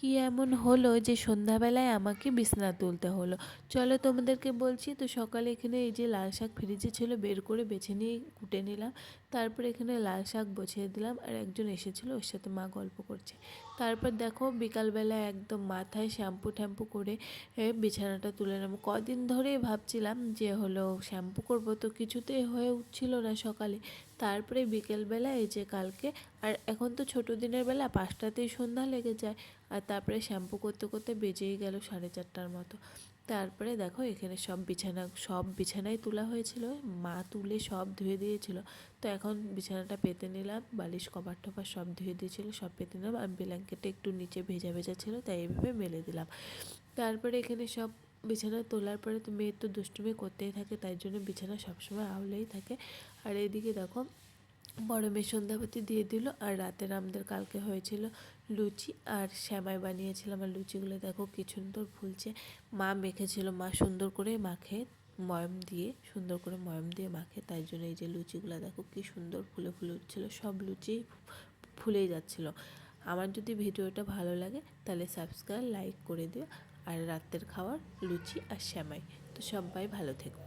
কি এমন হলো যে সন্ধ্যাবেলায় আমাকে বিছানা তুলতে হলো। চলো তোমাদেরকে বলছি। তো সকালে এখানে এই যে লাল শাক ফ্রিজে ছিল, বের করে বেছে নিয়ে কুটে নিলাম। তারপর এখানে লাল শাক বসিয়ে দিলাম, আর একজন এসেছিল, ওর সাথে মা গল্প করছে। তারপর দেখো বিকালবেলা একদম মাথায় শ্যাম্পু ট্যাম্পু করে বিছানাটা তুলে নেব। কদিন ধরেই ভাবছিলাম যে হলো শ্যাম্পু করব, তো কিছুতেই হয়ে উঠছিল না সকালে। তারপরে বিকেলবেলা এই যে কালকে, আর এখন তো ছোটো দিনের বেলা 5টাতেই সন্ধ্যা লেগে যায়, আর তারপরে শ্যাম্পু করতে করতে বেজেই গেল 4:30টার মতো। তারপরে দেখো এখানে সব বিছানায় তোলা হয়েছিল, মা তুলে সব ধুয়ে দিয়েছিল। তো এখন বিছানাটা পেতে নিলাম, বালিশ কভার টভার সব ধুয়ে দিয়েছিল, সব পেতে নিলাম। আর ব্ল্যাঙ্কেটে একটু নিচে ভেজা ভেজা ছিল, তাই এইভাবে মেলে দিলাম। তারপরে এখানে সব বিছানা তোলার পরে তো মেয়ে তো দুষ্টুমি করতেই থাকে, তাই জন্য বিছানা সবসময় আউলেই থাকে। আর এইদিকে দেখো বড় মেয়ে সন্ধ্যাবাতি দিয়ে দিল। আর রাতের আমাদের কালকে হয়েছিল লুচি আর সেমাই বানিয়েছিলাম। আর লুচিগুলো দেখো কি সুন্দর ফুলছে, মা মেখেছিল, মা সুন্দর করে মাখে, সুন্দর করে ময়ম দিয়ে মাখে, তাই জন্য এই যে লুচিগুলো দেখো কি সুন্দর ফুলে ফুলে উঠছিলো, সব লুচি ফুলেই যাচ্ছিলো। আমার যদি ভিডিওটা ভালো লাগে তাহলে সাবস্ক্রাইব লাইক করে দিও। আর রাতের খাওয়ার লুচি আর সেমাই। তো সবাই ভালো থেকো।